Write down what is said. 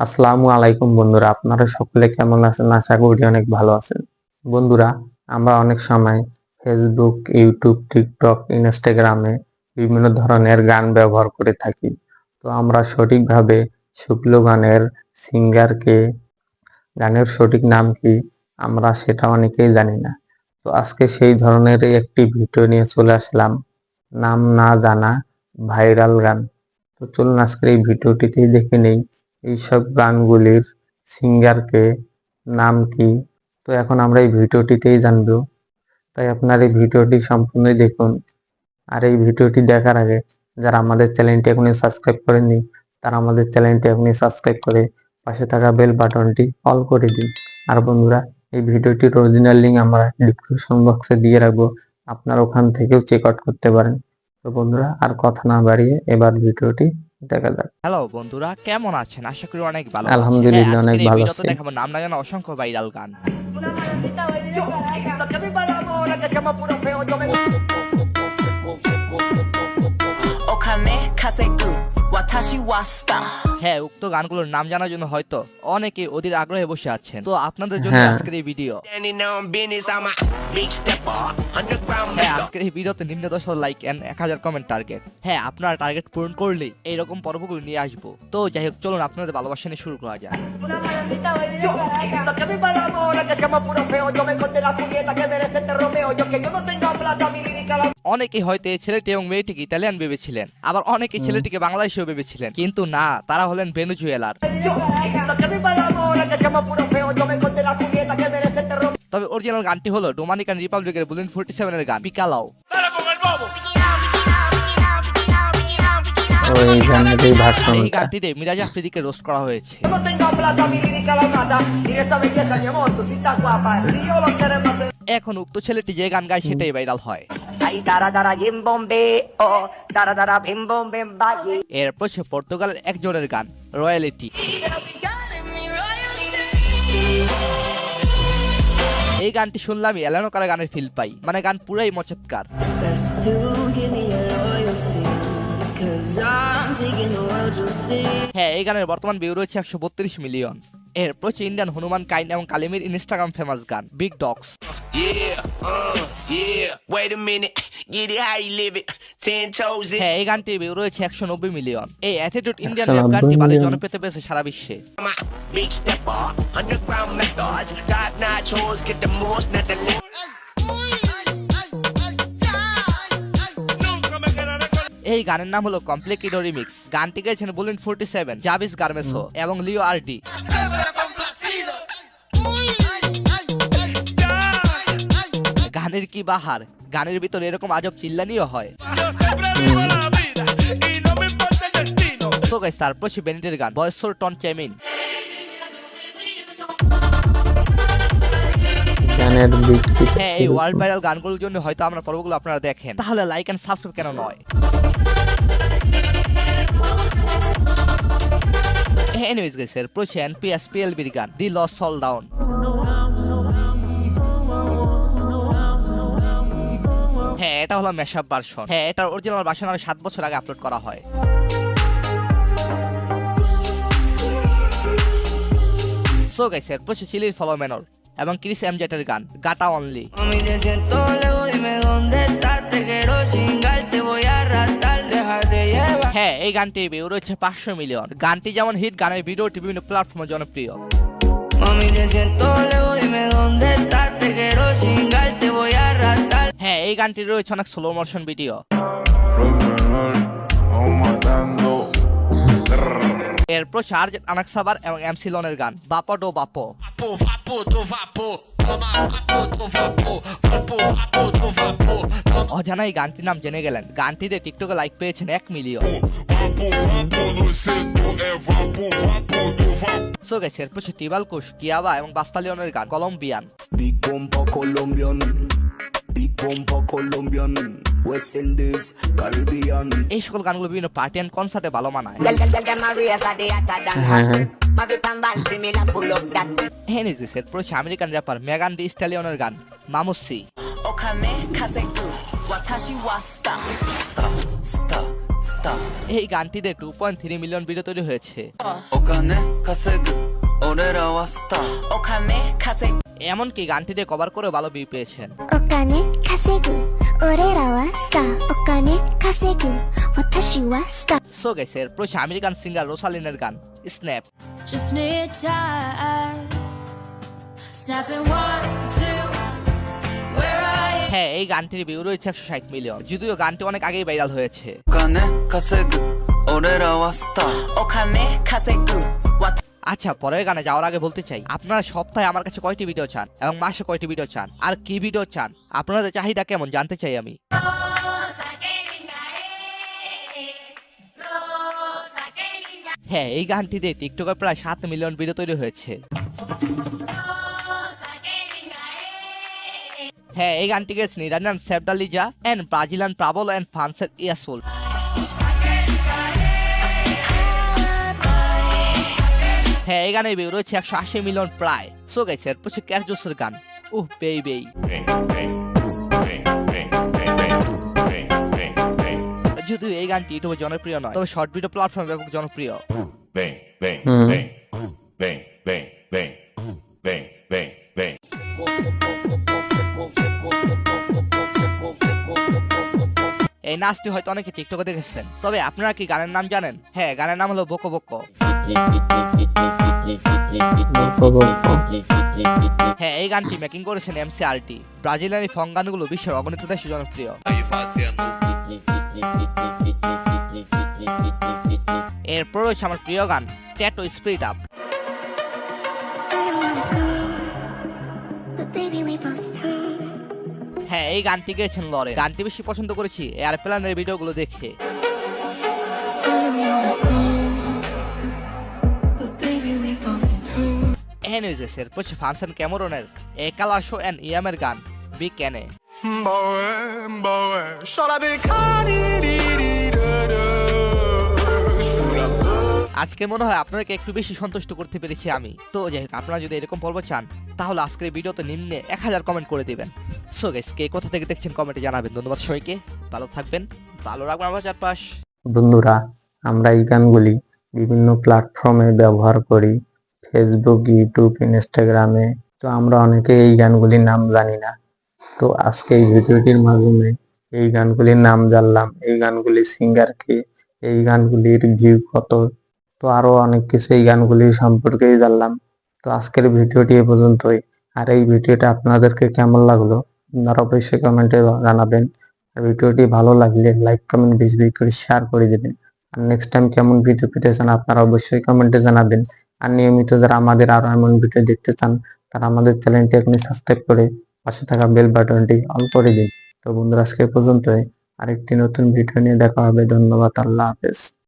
আসসালামু আলাইকুম বন্ধুরা, আপনারা সকলে কেমন আছেন? আশা করি অনেক ভালো আছেন। বন্ধুরা, আমরা অনেক সময় ফেসবুক, ইউটিউব, টিকটক, ইনস্টাগ্রামে বিভিন্ন ধরনের গান ব্যবহার করে থাকি। তো আমরা সঠিকভাবে শুকলো গানের সিঙ্গারকে, গানের সঠিক নাম কি, আমরা সেটা অনেকেই জানি না। তো আজকে সেই ধরনেরই একটি ভিডিও নিয়ে চলে আসলাম, নাম না জানা ভাইরাল গান। তো চলুন আজকের এই ভিডিওটিতেই দেখে নেই এইসব গানগুলির সিঙ্গারকে, নাম কি। তো এখন আমরা এই ভিডিওটিতেই জানবো, তাই আপনার এই ভিডিওটি সম্পূর্ণই দেখুন। আর এই ভিডিওটি দেখার আগে যারা আমাদের চ্যানেলটি এখনই সাবস্ক্রাইব করেননি, তারা আমাদের চ্যানেলটি এখনই সাবস্ক্রাইব করে পাশে থাকা বেল বাটনটি অল করে দিন। আর বন্ধুরা, এই ভিডিওটির অরিজিনাল লিঙ্ক আমরা ডিসক্রিপশন বক্সে দিয়ে রাখবো, আপনারা ওখান থেকেও চেক আউট করতে পারেন। তো বন্ধুরা, আর কথা না বাড়িয়ে এবার ভিডিওটি দেখা যাক। হ্যালো বন্ধুরা, কেমন আছেন? আশা করি অনেক ভালো আছেন। আলহামদুলিল্লাহ, অনেক ভালো ভিডিওতে আছি। দেখাবো নাম না জানা অসংখ্য ভাইরাল গান। হ্যাঁ, উক্ত গানগুলোর নাম জানার জন্য হয়তো অনেকে অধীর আগ্রহে বসে আছেন। তো আপনাদের জন্য আজকের এই ভিডিও। হ্যাঁ, আজকের এই ভিডিওতে নিম্ন 10 লাইক এন্ড 1000 কমেন্ট টার্গেট। হ্যাঁ, আপনার টার্গেট পূরণ করলেই এইরকম পর্বগুলো নিয়ে আসবো। তো যাই হোক, চলুন আপনাদের ভালোবাসা নিয়ে শুরু করা যাক। অনেকে হয়তো এই ছেলেটি এবং মেয়েটিকে ইতালিয়ান ভেবেছিলেন, আবার অনেকে ছেলেটিকে বাংলাদেশীয় ভেবেছিলেন, কিন্তু না, তারা হলেন ভেনেজুয়েলার। তবে অরিজিনাল গানটি হলো ডোমিনিকান রিপাবলিকের বুলেট 47 এর গান পিকালাও। ওই গানেরই এই ভার্সনটা। গানটিতে মিরাজ আফ্রিদিকে রোস্ট করা হয়েছে। এখন উক্ত ছেলেটি যে গান গায় সেটাই ভাইরাল হয়। এরপর সে পর্তুগালের একজনের গান রয়্যালিটি। এই গানটি শুনলামই এলানো করা গানের ফিল পাই, মানে গান পুরাই মচৎকার। হ্যাঁ, এই গানের বর্তমান ভিউ রয়েছে 132 মিলিয়ন। এরপর ইন্ডিয়ান হনুমান কাইন এবং কালিমির ইনস্টাগ্রাম ফেমাস গান বিগ ডগস। হ্যাঁ, এই গানটির ভিউ রয়েছে 190 মিলিয়ন। এই অ্যাটিটিউড ইন্ডিয়ান র্যাপ গানটি ভালো জনপ্রিয়তা পেয়েছে সারা বিশ্বে। এই গানের নাম হলো কমপ্লিকিডো রিমিক্স। গানটি গেয়েছেন বুলেট 47, জাভিস গার্মেসো এবং লিও আরডি। গানের কি বাহার, গানের ভিতরে এরকম আজব চিল্লানিও হয়। তো গাইস, তারপর সে বেনিটের গান বয়সর টন চেমিন। গানের বিটটি হ্যাঁ, এই ওয়ার্ল্ড ভাইরাল গানগুলোর জন্য হয়তো আমরা পর্বগুলো আপনারা দেখেন, তাহলে লাইক এন্ড সাবস্ক্রাইব কেন নয়? এনিওয়েজ গাইস, এরপর সে এনপিএসপিএলবির গান দি লস সল ডাউন। হ্যাঁ, এটা হলো ম্যাশআপ ভার্সন। হ্যাঁ, এটার অরিজিনাল ভার্সন আর 7 বছর আগে আপলোড করা হয়। সো গাইস, এরপর সে চিলির ফলো মেনর এবং ক্রিস এমজেটের গান গাটা অনলি। হ্যাঁ, এই গানটি ভিউ রয়েছে 500 মিলিয়ন। গানটি যেমন হিট, গানের ভিডিওটি বিভিন্ন প্ল্যাটফর্মে জনপ্রিয়। হ্যাঁ, এই গানটি রয়েছে অনেক স্লো মোশন ভিডিও। এরপর আরজেট আনাকসাবার এবং এমসি লনের গান বাপো ডো বাপো। অজানাই গানটির নাম জেনে গেলেন। গানটিতে টিকটকে লাইক পেয়েছেন 1 মিলিয়ন। সো গাইস, এরপর টিবাল কুশ, কিয়াবা এবং বাস্তালিয়নের গান কলম্বিয়ান। এই সকল গানগুলো বিভিন্ন পার্টি এন্ড কনসার্টে ভালো মানায়। এরপর আমেরিকান র্যাপার মেগান দি স্ট্যালিয়নের গান মামুসি। た এই গানটিতে 2.3 মিলিয়ন ভিডিও তৈরি হয়েছে। お金稼ぐ俺らはスターお金稼ぐ এমনকি গানটিতে কভার করে ভালো ভিউ পেয়েছেন। お金稼ぐ俺らはスターお金稼ぐ私はスター সো গাইস এরপর হচ্ছে আমেরিকান সিঙ্গার রোসালিনের গান snap. Just need time. Snapping 1, 2. Where are you? হ্যাঁ, এই গানটির ভিউ রয়েছে 160 মিলিয়ন, যদিও গানটি অনেক আগেই ভাইরাল হয়েছে। お金稼ぐ俺らはスターお金稼ぐ আচ্ছা, পরের গানে যাওয়ার আগে বলতে চাই, আপনারা সপ্তাহে আমার কাছে কয়টি ভিডিও চান এবং মাসে কয়টি ভিডিও চান আর কি ভিডিও চান, আপনাদের চাহিদা কেমন জানতে চাই আমি। হ্যাঁ, এই গানটিতে টিকটকে প্রায় 7 মিলিয়ন ভিডিও তৈরি হয়েছে। হ্যাঁ, এই গানটি গেছেন ইরানিয়ান সেফডালিজা এন্ড ব্রাজিলিয়ান প্রাবল এন্ড ফান্সের ইয়াসুল। হ্যাঁ, এই গানে ভিউ রয়েছে 180 মিলিয়ন প্রায়। সো গাইস এরপর হচ্ছে ক্যাশ জোসের গান বেবি। যদিও এই গানটি ইউটিউবে জনপ্রিয় নয়, তবে শর্ট ভিডিও প্ল্যাটফর্মে ব্যাপক জনপ্রিয়। এই নাচটি হয়তো অনেকে টিকটকে দেখেছেন, তবে আপনারা কি গানের নাম জানেন? হ্যাঁ, গানের নাম হলো বোকো বোকো। হ্যাঁ, এই গানটি মেকিং করেছেন এমসিআরটি। ব্রাজিলিয়ান এই ফং গানগুলো বিশ্বের অগণিত দেশে জনপ্রিয়। এরপর রয়েছে আমার প্রিয় গান tattoo speed up. But baby we both know হ্যাঁ, এই গানটি গেয়েছেন লরে। গানটি বেশি পছন্দ করেছি এয়ারপ্লেনের ভিডিওগুলো দেখে। But baby, we both know. Anyways এরপর হচ্ছে ফানসেন ক্যামেরনের এ কালার শো এন্ড ইয়ামের গান বি ক্যানে। আজকে মনে হয় আপনাদেরকে একটু বেশি সন্তুষ্ট করতে পেরেছি আমি। তো যাই হোক, আপনারা যদি এরকম পর্ব চান তাহলে আজকের ভিডিওতে নিম্নে 1000 কমেন্ট করে দিবেন। সো গাইস, কে কোথা থেকে দেখছেন কমেন্টে জানাবেন। ধন্যবাদ সবাইকে, ভালো থাকবেন, ভালো রাখবেন আমার চারপাশ। বন্ধুরা, আমরা এই গানগুলি বিভিন্ন প্ল্যাটফর্মে ব্যবহার করি, ফেসবুক, ইউটিউব, ইনস্টাগ্রামে। তো আমরা অনেকে এই গানগুলির নাম জানি না। তো আজকে এই ভিডিওটির মাধ্যমে এই গানগুলির নাম জানলাম, এই গানগুলির সিঙ্গার কে, এই গানগুলির ভিউ কত, তো আরো অনেক কিছু এই গানগুলির সম্পর্কেই জানলাম। তো আজকের ভিডিওটি এ পর্যন্তই। আর এই ভিডিওটা আপনাদেরকে কেমন লাগলো আপনারা অবশ্যই কমেন্টে জানাবেন। আর ভিডিওটি ভালো লাগলে লাইক কমেন্ট বেশি বেশি করে শেয়ার করে দিবেন। আর নেক্সট টাইম কেমন ভিডিও পেতে চান আপনারা অবশ্যই কমেন্টে জানাবেন। আর নিয়মিত যারা আমাদের আরো এমন ভিডিও দেখতে চান তারা আমাদের চ্যানেলটি এখনই সাবস্ক্রাইব করে পাশে থাকা বেল বাটনটি অন করে দিন। তো বন্ধুরা, আজকে এ পর্যন্তই। আরেকটি নতুন ভিডিও নিয়ে দেখা হবে। ধন্যবাদ, আল্লাহ হাফেজ।